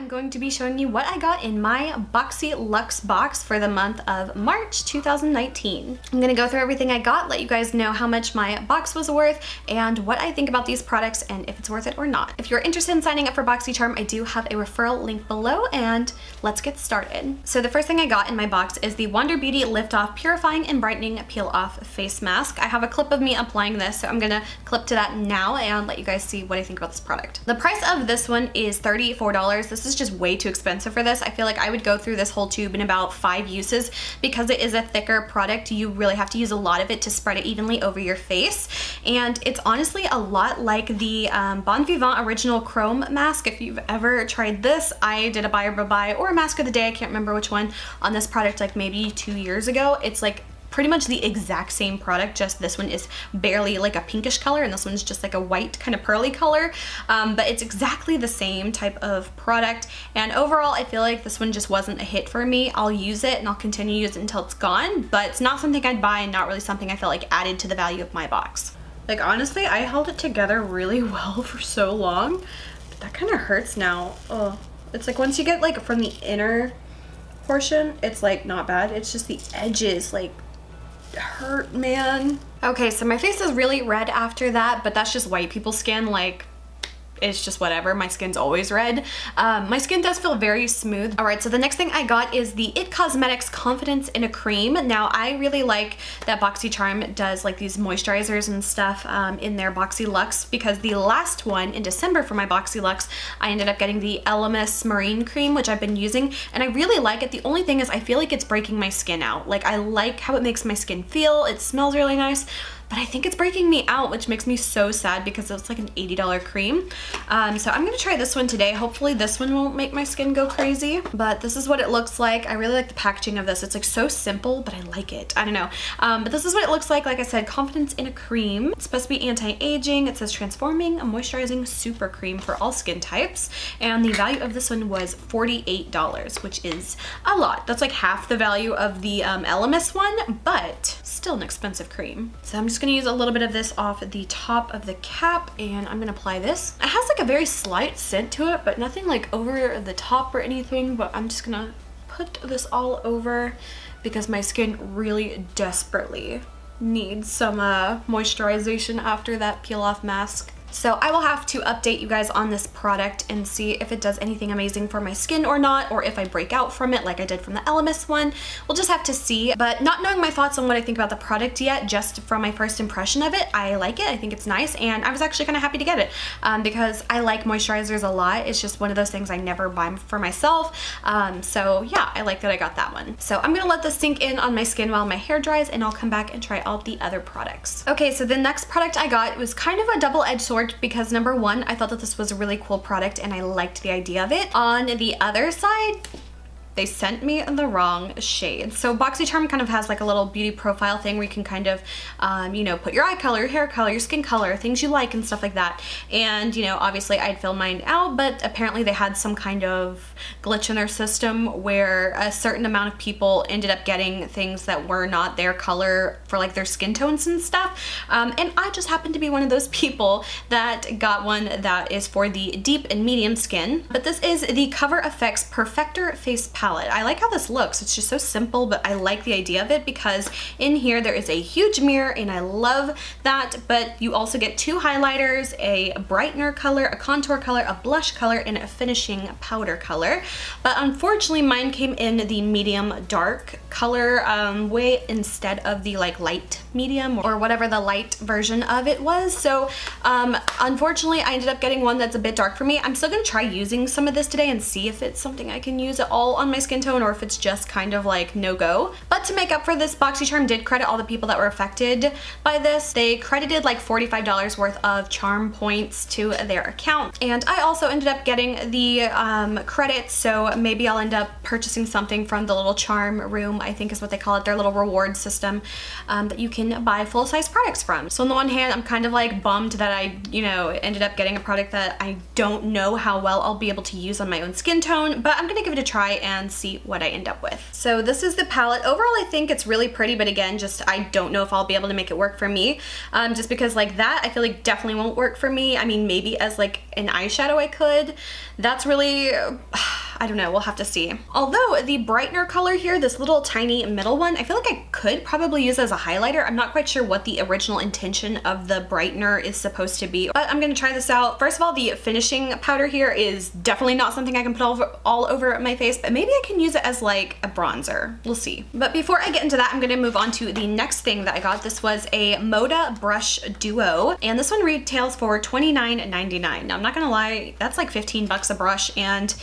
I'm going to be showing you what I got in my Boxyluxe box for the month of March 2019. I'm gonna go through everything I got, let you guys know how much my box was worth and what I think about these products and if it's worth it or not. If you're interested in signing up for BoxyCharm, I do have a referral link below, and let's get started. So the first thing I got in my box is the Wander Beauty Liftoff Purifying and Brightening Peel Off Face Mask. I have a clip of me applying this, so I'm gonna clip to that now and let you guys see what I think about this product. The price of this one is $34. This is just way too expensive for this. I feel like I would go through this whole tube in about 5 uses. Because it is a thicker product, you really have to use a lot of it to spread it evenly over your face. And it's honestly a lot like the Bon Vivant Original Chrome Mask. If you've ever tried this, I did a buy or buy or a mask of the day, I can't remember which one, on this product like maybe 2 years ago. It's like pretty much the exact same product, just this one is barely like a pinkish color and this one's just like a white kind of pearly color, but it's exactly the same type of product. And overall, I feel like this one just wasn't a hit for me. I'll use it and I'll continue to use it until it's gone, but it's not something I'd buy and not really something I felt like added to the value of my box. Like honestly, I held it together really well for so long, but that kind of hurts now. Oh, it's like once you get like from the inner portion, it's like not bad. It's just the edges like hurt, man. Okay, so my face is really red after that, but that's just white people skin. Like, it's just whatever. My skin's always red. My skin does feel very smooth. All right, so the next thing I got is the IT Cosmetics Confidence in a Cream. Now, I really like that BoxyCharm does like these moisturizers and stuff in their Boxyluxe, because the last one in December for my Boxyluxe, I ended up getting the Lms Marine Cream, which I've been using, and I really like it. The only thing is I feel like it's breaking my skin out. Like, I like how it makes my skin feel. It smells really nice, but I think it's breaking me out, which makes me so sad because it's like an $80 cream. So I'm gonna try this one today. Hopefully this one won't make my skin go crazy, but this is what it looks like. I really like the packaging of this. It's like so simple, but I like it. I don't know. But this is what it looks like. Like I said, Confidence in a Cream. It's supposed to be anti-aging. It says transforming a moisturizing super cream for all skin types. And the value of this one was $48, which is a lot. That's like half the value of the Lms one, but still an expensive cream. So I'm just gonna use a little bit of this off the top of the cap and I'm gonna apply this. It has like a very slight scent to it, but nothing like over the top or anything, but I'm just gonna put this all over because my skin really desperately needs some moisturization after that peel off mask. So I will have to update you guys on this product and see if it does anything amazing for my skin or not, or if I break out from it like I did from the Lms one. We'll just have to see. But not knowing my thoughts on what I think about the product yet, just from my first impression of it, I like it. I think it's nice, and I was actually kind of happy to get it because I like moisturizers a lot. It's just one of those things I never buy for myself. So yeah, I like that I got that one. So I'm gonna let this sink in on my skin while my hair dries, and I'll come back and try all the other products. Okay, so the next product I got was kind of a double-edged sword, because number one, I thought that this was a really cool product and I liked the idea of it. On the other side, they sent me the wrong shade. So BoxyCharm kind of has like a little beauty profile thing where you can kind of, you know, put your eye color, your hair color, your skin color, things you like and stuff like that. And, you know, obviously I'd fill mine out, but apparently they had some kind of glitch in their system where a certain amount of people ended up getting things that were not their color for like their skin tones and stuff. And I just happened to be one of those people that got one that is for the deep and medium skin. But this is the Cover FX Perfector Face Palette. I like how this looks. It's just so simple, but I like the idea of it because in here there is a huge mirror and I love that, but you also get 2 highlighters, a brightener color, a contour color, a blush color, and a finishing powder color. But unfortunately mine came in the medium dark color way instead of the like light medium or whatever the light version of it was. So unfortunately I ended up getting one that's a bit dark for me. I'm still gonna try using some of this today and see if it's something I can use at all on my skin tone or if it's just kind of like no go. But to make up for this, BoxyCharm did credit all the people that were affected by this. They credited like $45 worth of charm points to their account, and I also ended up getting the credits, so maybe I'll end up purchasing something from the little charm room, I think is what they call it, their little reward system that you can can buy full-size products from. So on the one hand, I'm kind of like bummed that I, you know, ended up getting a product that I don't know how well I'll be able to use on my own skin tone, but I'm gonna give it a try and see what I end up with. So this is the palette. Overall, I think it's really pretty, but again, just I don't know if I'll be able to make it work for me, just because like that, I feel like definitely won't work for me. I mean, maybe as like an eyeshadow I could. That's really, I don't know, we'll have to see. Although the brightener color here, this little tiny middle one, I feel like I could probably use as a highlighter. I'm not quite sure what the original intention of the brightener is supposed to be, but I'm gonna try this out. First of all, the finishing powder here is definitely not something I can put all over my face, but maybe I can use it as like a bronzer. We'll see. But before I get into that, I'm gonna move on to the next thing that I got. This was a Moda Brush Duo, and this one retails for $29.99. Now, I'm not gonna lie, that's like 15 bucks a brush, and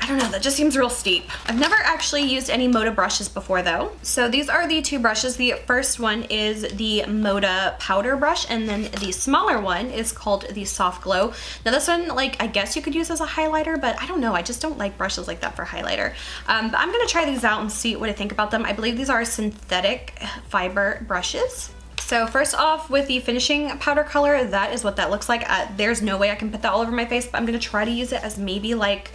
I don't know, that just seems real steep. I've never actually used any Moda brushes before though. So these are the two brushes. The first one is the Moda powder brush, and then the smaller one is called the Soft Glow. Now this one, like, I guess you could use as a highlighter, but I don't know, I just don't like brushes like that for highlighter. But I'm gonna try these out and see what I think about them. I believe these are synthetic fiber brushes. So first off, with the finishing powder color, that is what that looks like. There's no way I can put that all over my face, but I'm gonna try to use it as maybe like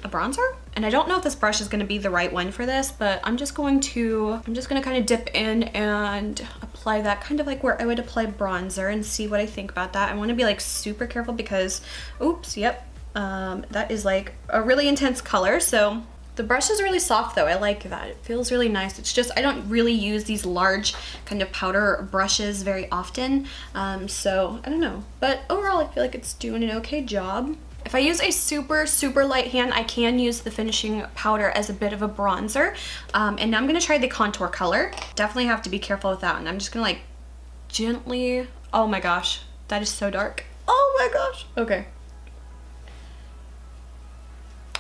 a bronzer. And I don't know if this brush is gonna be the right one for this, but I'm just gonna kind of dip in and apply that kind of like where I would apply bronzer and see what I think about that. I wanna be like super careful because, oops, yep, that is like a really intense color. So the brush is really soft though. I like that. It feels really nice. It's just, I don't really use these large kind of powder brushes very often. So I don't know. But overall, I feel like it's doing an okay job. If I use a super, super light hand, I can use the finishing powder as a bit of a bronzer. And now I'm gonna try the contour color. Definitely have to be careful with that one. I'm just gonna like gently, oh my gosh, that is so dark. Oh my gosh. Okay.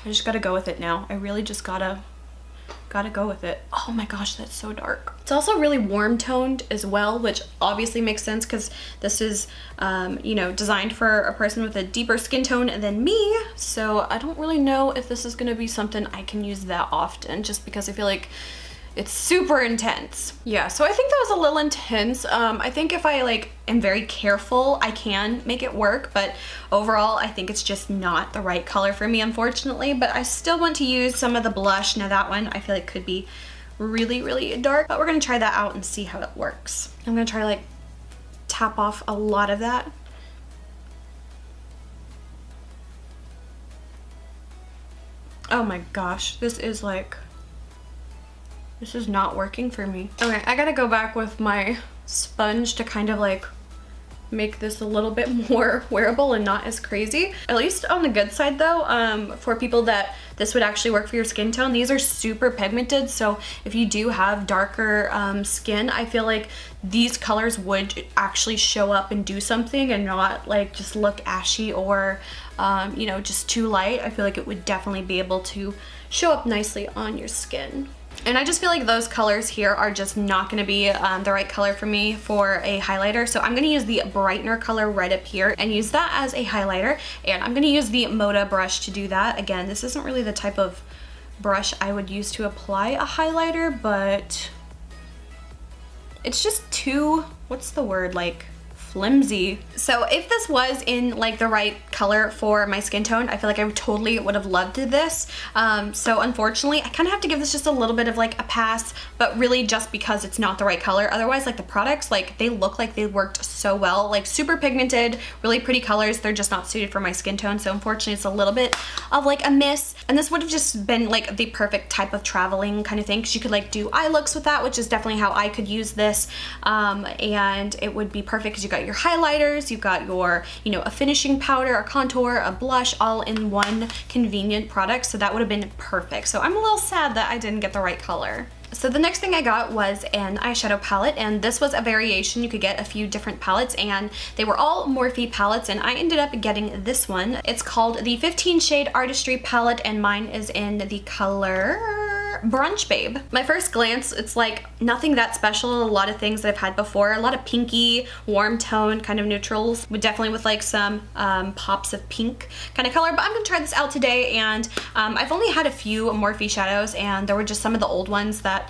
I just gotta go with it now. I really just gotta go with it. Oh my gosh, that's so dark. It's also really warm toned as well, which obviously makes sense because this is, you know, designed for a person with a deeper skin tone than me. So I don't really know if this is gonna be something I can use that often, just because I feel like it's super intense. Yeah, so I think that was a little intense. I think if I like am very careful, I can make it work, but overall, I think it's just not the right color for me, unfortunately. But I still want to use some of the blush. Now that one, I feel like could be really, really dark, but we're gonna try that out and see how it works. I'm gonna try to like tap off a lot of that. Oh my gosh, this is not working for me. Okay, I gotta go back with my sponge to kind of like make this a little bit more wearable and not as crazy. At least on the good side though, for people that this would actually work for your skin tone, these are super pigmented, so if you do have darker skin, I feel like these colors would actually show up and do something and not like just look ashy or you know, just too light. I feel like it would definitely be able to show up nicely on your skin. And I just feel like those colors here are just not going to be the right color for me for a highlighter. So I'm going to use the brightener color right up here and use that as a highlighter. And I'm going to use the Moda brush to do that. Again, this isn't really the type of brush I would use to apply a highlighter, but it's just too, what's the word, like flimsy. So if this was in like the right color for my skin tone, I feel like I totally would have loved this. So unfortunately, I kind of have to give this just a little bit of like a pass, but really just because it's not the right color. Otherwise, like the products, like they look like they worked so well, like super pigmented, really pretty colors. They're just not suited for my skin tone. So unfortunately, it's a little bit of like a miss. And this would have just been like the perfect type of traveling kind of thing, because you could like do eye looks with that, which is definitely how I could use this. And it would be perfect because you got your highlighters, you've got your, you know, a finishing powder, a contour, a blush, all in one convenient product. So that would have been perfect. So I'm a little sad that I didn't get the right color. So the next thing I got was an eyeshadow palette, and this was a variation. You could get a few different palettes, and they were all Morphe palettes, and I ended up getting this one. It's called the 15 Shade Artistry palette, and mine is in the color color Brunch Babe. My first glance, it's like nothing that special. A lot of things that I've had before. A lot of pinky, warm tone kind of neutrals, but definitely with like some pops of pink kind of color. But I'm gonna try this out today, and I've only had a few Morphe shadows, and there were just some of the old ones that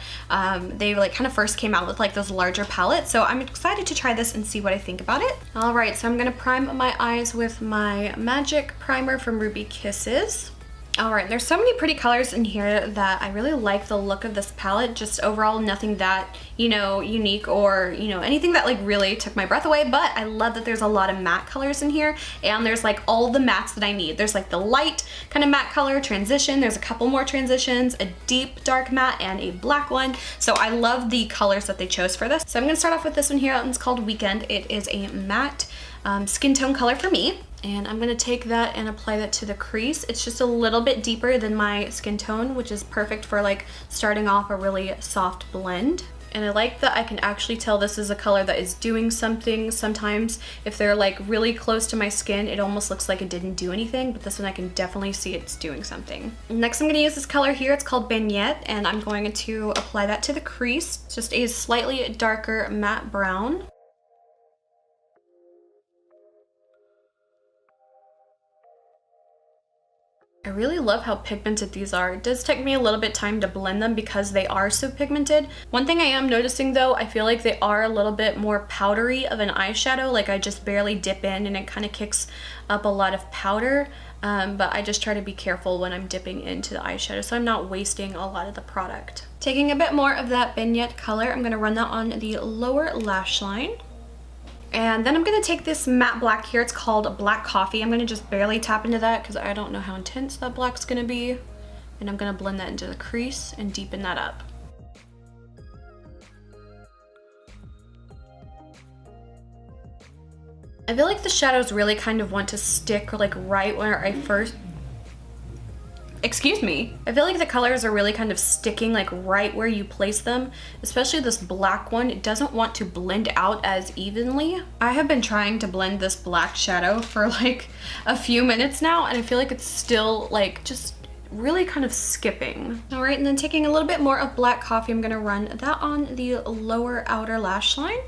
they like kind of first came out with, like those larger palettes. So I'm excited to try this and see what I think about it. All right, so I'm gonna prime my eyes with my Magic Primer from Ruby Kisses. All right, there's so many pretty colors in here that I really like the look of this palette. Just overall, nothing that, you know, unique or, you know, anything that like really took my breath away, but I love that there's a lot of matte colors in here, and there's like all the mattes that I need. There's like the light kind of matte color transition. There's a couple more transitions, a deep dark matte and a black one. So I love the colors that they chose for this. So I'm gonna start off with this one here. That one's called Weekend. It is a matte skin tone color for me. And I'm gonna take that and apply that to the crease. It's just a little bit deeper than my skin tone, which is perfect for like starting off a really soft blend. And I like that I can actually tell this is a color that is doing something. Sometimes if they're like really close to my skin, it almost looks like it didn't do anything, but this one I can definitely see it's doing something. Next I'm gonna use this color here. It's called Bagnette, and I'm going to apply that to the crease. It's just a slightly darker matte brown. I really love how pigmented these are. It does take me a little bit time to blend them because they are so pigmented. One thing I am noticing though, I feel like they are a little bit more powdery of an eyeshadow. Like I just barely dip in and it kind of kicks up a lot of powder. But I just try to be careful when I'm dipping into the eyeshadow so I'm not wasting a lot of the product. Taking a bit more of that Bagnette color, I'm gonna run that on the lower lash line. And then I'm gonna take this matte black here. It's called Black Coffee. I'm gonna just barely tap into that because I don't know how intense that black's gonna be. And I'm gonna blend that into the crease and deepen that up. I feel like the shadows really kind of want to stick like right where I first... Excuse me. I feel like the colors are really kind of sticking like right where you place them, especially this black one. It doesn't want to blend out as evenly. I have been trying to blend this black shadow for like a few minutes now, and I feel like it's still like just really kind of skipping. All right, and then taking a little bit more of Black Coffee, I'm gonna run that on the lower outer lash line.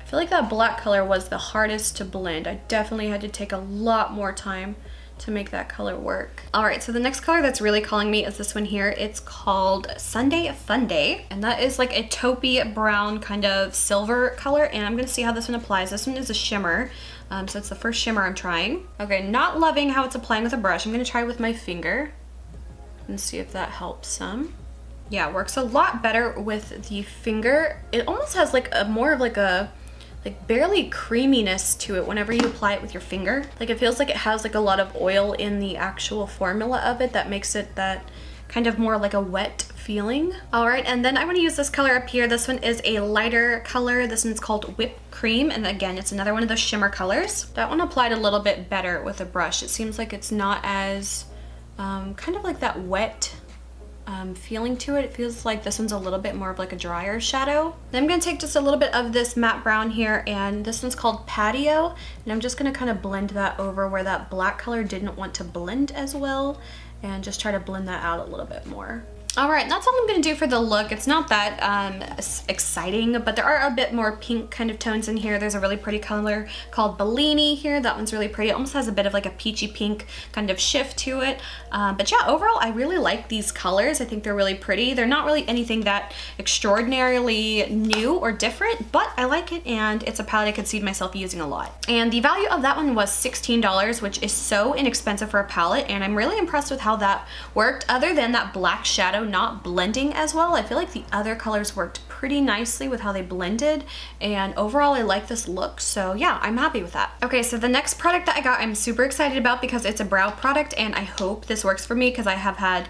I feel like that black color was the hardest to blend. I definitely had to take a lot more time to make that color work. All right, so the next color that's really calling me is this one here. It's called Sunday Fun Day, and that is like a taupey brown kind of silver color, and I'm gonna see how this one applies. This one is a shimmer, so it's the first shimmer I'm trying. Okay, not loving how it's applying with a brush. I'm gonna try with my finger and see if that helps some. Yeah, it works a lot better with the finger. It almost has like a more of like a barely creaminess to it whenever you apply it with your finger. Like it feels like it has like a lot of oil in the actual formula of it that makes it that kind of more like a wet feeling. All right, and then I want to use this color up here. This one is a lighter color. This one's called Whipped Cream, and again, it's another one of those shimmer colors. That one applied a little bit better with a brush. It seems like it's not as kind of like that wet feeling to it. It feels like this one's a little bit more of like a drier shadow. Then I'm gonna take just a little bit of this matte brown here, and this one's called Patio, and I'm just gonna kind of blend that over where that black color didn't want to blend as well, and just try to blend that out a little bit more. All right, that's all I'm gonna do for the look. It's not that exciting, but there are a bit more pink kind of tones in here. There's a really pretty color called Bellini here. That one's really pretty. It almost has a bit of like a peachy pink kind of shift to it. But yeah, overall, I really like these colors. I think they're really pretty. They're not really anything that extraordinarily new or different, but I like it, and it's a palette I could see myself using a lot. And the value of that one was $16, which is so inexpensive for a palette, and I'm really impressed with how that worked. Other than that black shadow not blending as well, I feel like the other colors worked pretty nicely with how they blended, and overall I like this look, so yeah, I'm happy with that. Okay, so the next product that I got I'm super excited about because it's a brow product, and I hope this works for me because I have had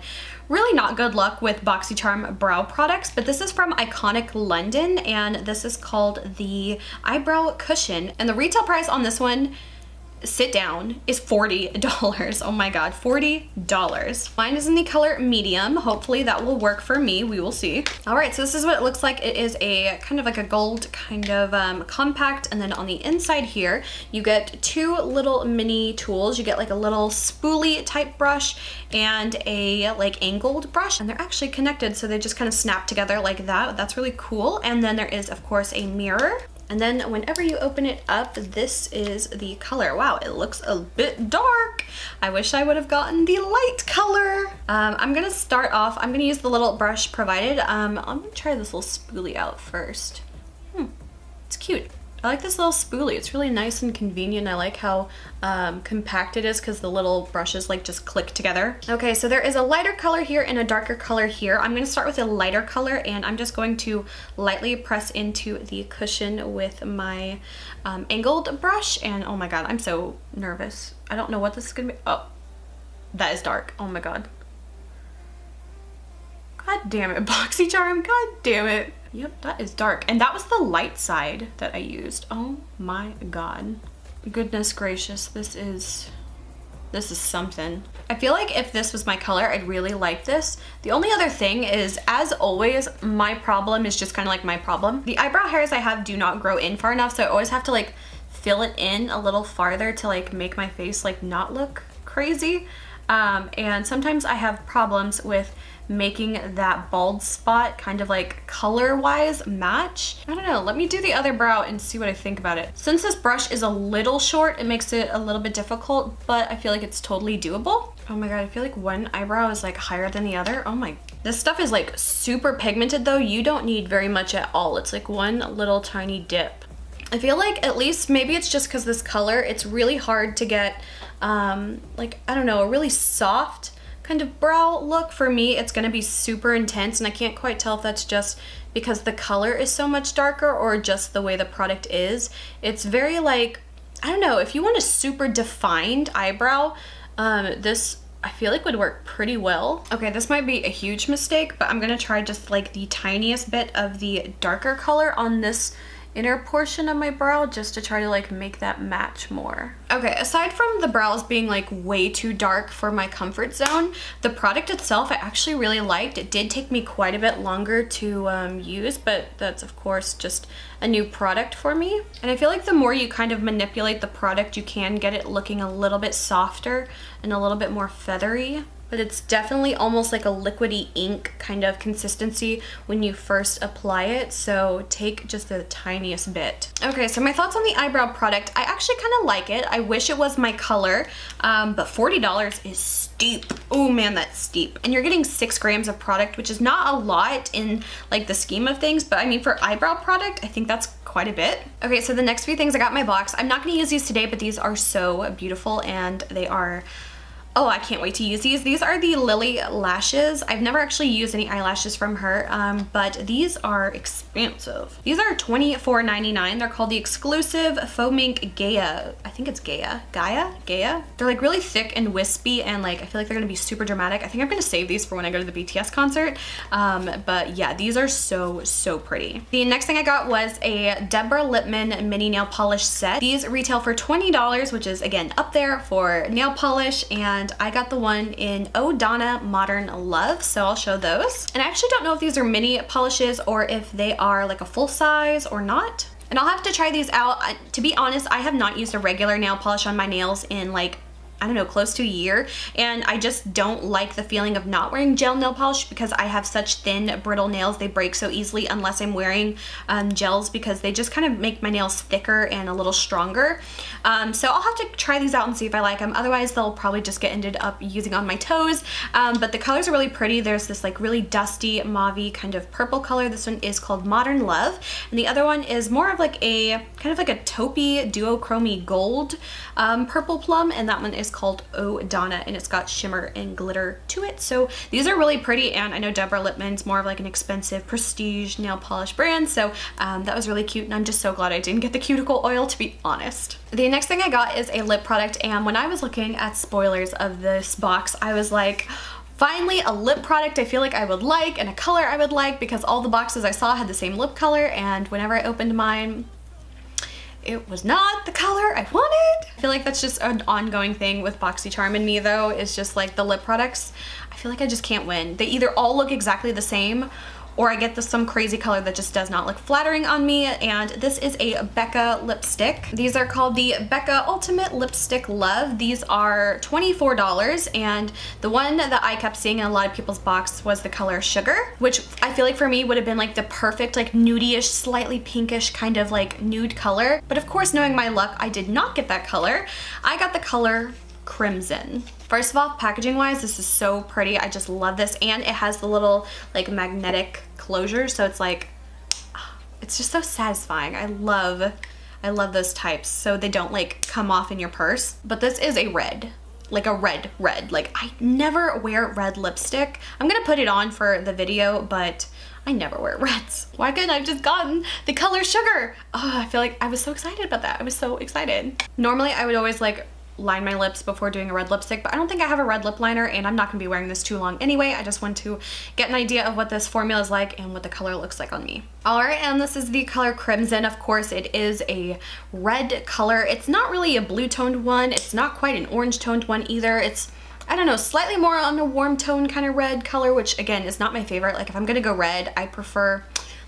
really not good luck with BoxyCharm brow products, but this is from Iconic London, and this is called the Eyebrow Cushion, and the retail price on this one sit down is $40. Oh my god, $40. Mine is in the color medium. Hopefully that will work for me. We will see. All right, so this is what it looks like. It is a kind of like a gold kind of compact, and then on the inside here you get two little mini tools. You get like a little spoolie type brush and a like angled brush, and they're actually connected, so they just kind of snap together like that. That's really cool. And then there is of course a mirror. And then whenever you open it up, this is the color. Wow, it looks a bit dark. I wish I would have gotten the light color. I'm gonna start off, I'm gonna use the little brush provided. I'm gonna try this little spoolie out first. It's cute. I like this little spoolie. It's really nice and convenient. I like how compact it is because the little brushes like just click together. Okay, so there is a lighter color here and a darker color here. I'm gonna start with a lighter color, and I'm just going to lightly press into the cushion with my angled brush. And oh my god, I'm so nervous. I don't know what this is gonna be. Oh, that is dark. Oh my god. God damn it, BoxyCharm, god damn it. Yep, that is dark. And that was the light side that I used. Oh my god. Goodness gracious, this is something. I feel like if this was my color, I'd really like this. The only other thing is, as always, my problem is just kind of like my problem. The eyebrow hairs I have do not grow in far enough, so I always have to like fill it in a little farther to like make my face like not look crazy. And sometimes I have problems with making that bald spot kind of like color wise match. I don't know, let me do the other brow and see what I think about it. Since this brush is a little short, it makes it a little bit difficult, but I feel like it's totally doable. Oh my god, I feel like one eyebrow is like higher than the other. Oh my, this stuff is like super pigmented though. You don't need very much at all. It's like one little tiny dip. I feel like, at least maybe it's just because this color, it's really hard to get like, I don't know, a really soft kind of brow look. For me, it's gonna be super intense, and I can't quite tell if that's just because the color is so much darker or just the way the product is. It's very like, I don't know, if you want a super defined eyebrow, this I feel like would work pretty well. Okay, this might be a huge mistake, but I'm gonna try just like the tiniest bit of the darker color on this inner portion of my brow just to try to like make that match more. Okay, aside from the brows being like way too dark for my comfort zone, the product itself I actually really liked. It did take me quite a bit longer to use, but that's of course just a new product for me. And I feel like the more you kind of manipulate the product, you can get it looking a little bit softer and a little bit more feathery. But it's definitely almost like a liquidy ink kind of consistency when you first apply it, so take just the tiniest bit. Okay, so my thoughts on the eyebrow product, I actually kind of like it. I wish it was my color, but $40 is steep. Oh man, that's steep. And you're getting 6 grams of product, which is not a lot in like the scheme of things, but I mean for eyebrow product, I think that's quite a bit. Okay, so the next few things I got in my box, I'm not gonna use these today, but these are so beautiful and they are, oh, I can't wait to use these. These are the Lily lashes. I've never actually used any eyelashes from her, but these are expensive. These are $24.99. They're called the Exclusive Faux Mink Gaia. I think it's Gaia. Gaia? They're like really thick and wispy, and like I feel like they're gonna be super dramatic. I think I'm gonna save these for when I go to the BTS concert. But yeah, these are so pretty. The next thing I got was a Deborah Lippmann mini nail polish set. These retail for $20, which is again up there for nail polish, and I got the one in Oh Donna Modern Love, so I'll show those. And I actually don't know if these are mini polishes or if they are like a full size or not. And I'll have to try these out. To be honest, I have not used a regular nail polish on my nails in like, I don't know, close to a year, and I just don't like the feeling of not wearing gel nail polish because I have such thin, brittle nails. They break so easily unless I'm wearing gels, because they just kind of make my nails thicker and a little stronger. So I'll have to try these out and see if I like them. Otherwise, they'll probably just get ended up using on my toes. But the colors are really pretty. There's this like really dusty, mauve-y kind of purple color. This one is called Modern Love, and the other one is more of like a kind of like a taupey duochromy gold purple plum, and that one is called Oh Donna, and it's got shimmer and glitter to it. So these are really pretty, and I know Deborah Lippmann's more of like an expensive prestige nail polish brand, so that was really cute, and I'm just so glad I didn't get the cuticle oil, to be honest. The next thing I got is a lip product, and when I was looking at spoilers of this box, I was like, finally a lip product I feel like I would like and a color I would like, because all the boxes I saw had the same lip color, and whenever I opened mine, it was not the color I wanted. I feel like that's just an ongoing thing with BoxyCharm and me though, is just like the lip products. I feel like I just can't win. They either all look exactly the same or I get some crazy color that just does not look flattering on me, and this is a Becca lipstick. These are called the Becca Ultimate Lipstick Love. These are $24, and the one that I kept seeing in a lot of people's box was the color Sugar, which I feel like for me would have been like the perfect like nudie-ish, slightly pinkish kind of like nude color. But of course, knowing my luck, I did not get that color. I got the color Crimson. First of all, packaging wise, this is so pretty. I just love this, and it has the little like magnetic closure, so it's like, it's just so satisfying. I love those types, so they don't like come off in your purse. But this is a red, like a red. Like I never wear red lipstick. I'm gonna put it on for the video, but I never wear reds. Why couldn't I have just gotten the color Sugar? Oh, I feel like I was so excited about that. I was so excited. Normally I would always like line my lips before doing a red lipstick, but I don't think I have a red lip liner, and I'm not gonna be wearing this too long anyway. I just want to get an idea of what this formula is like and what the color looks like on me. All right, and this is the color Crimson. Of course, it is a red color. It's not really a blue toned one. It's not quite an orange toned one either. It's, I don't know, slightly more on a warm tone kind of red color, which again is not my favorite. Like if I'm gonna go red, I prefer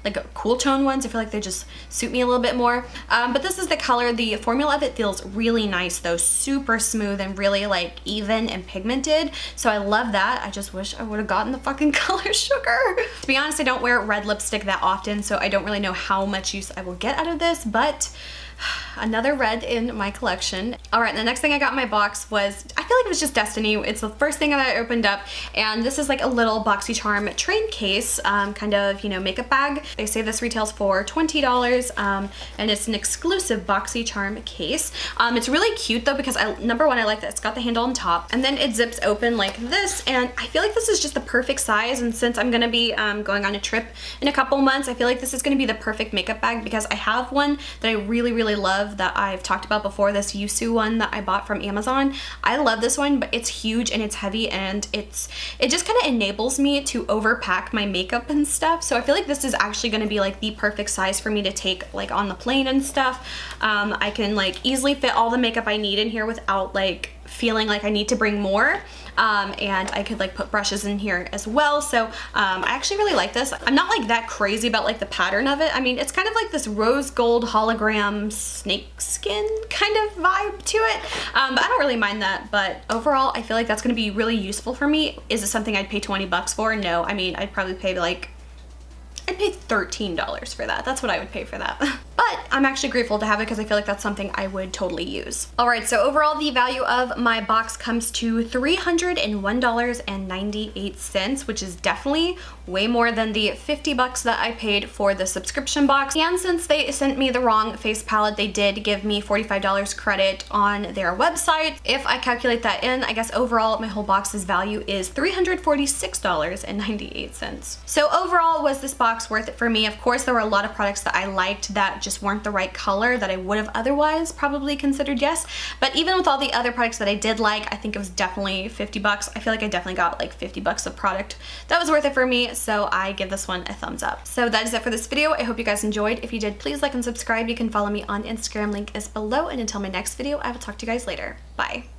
like cool tone ones. I feel like they just suit me a little bit more. But this is the color. The formula of it feels really nice though, super smooth and really like even and pigmented. So I love that. I just wish I would have gotten the fucking color Sugar. To be honest, I don't wear red lipstick that often, so I don't really know how much use I will get out of this, but another red in my collection. All right, the next thing I got in my box was, I feel like it was just destiny. It's the first thing that I opened up, and this is like a little BoxyCharm train case, kind of, you know, makeup bag. They say this retails for $20, and it's an exclusive BoxyCharm case. It's really cute though, because number one, I like that it's got the handle on top, and then it zips open like this, and I feel like this is just the perfect size. And since I'm gonna be going on a trip in a couple months, I feel like this is gonna be the perfect makeup bag, because I have one that I really love that I've talked about before, this Yusu one that I bought from Amazon. I love this one, but it's huge and it's heavy, and it just kind of enables me to overpack my makeup and stuff. So I feel like this is actually going to be like the perfect size for me to take like on the plane and stuff. I can like easily fit all the makeup I need in here without like feeling like I need to bring more. And I could like put brushes in here as well. So I actually really like this. I'm not like that crazy about like the pattern of it. I mean, it's kind of like this rose gold hologram snake skin kind of vibe to it. But I don't really mind that. But overall, I feel like that's gonna be really useful for me. Is it something I'd pay 20 bucks for? No, I mean, I'd probably pay like, I'd pay $13 for that. That's what I would pay for that. But I'm actually grateful to have it, because I feel like that's something I would totally use. All right, so overall the value of my box comes to $301.98, which is definitely way more than the 50 bucks that I paid for the subscription box. And since they sent me the wrong face palette, they did give me $45 credit on their website. If I calculate that in, I guess overall my whole box's value is $346.98. So overall, was this box worth it for me? Of course, there were a lot of products that I liked that just weren't the right color that I would have otherwise probably considered yes. But even with all the other products that I did like, I think it was definitely 50 bucks. I feel like I definitely got like 50 bucks of product that was worth it for me, so I give this one a thumbs up. So that is it for this video. I hope you guys enjoyed. If you did, please like and subscribe. You can follow me on Instagram, link is below, and until my next video, I will talk to you guys later. Bye.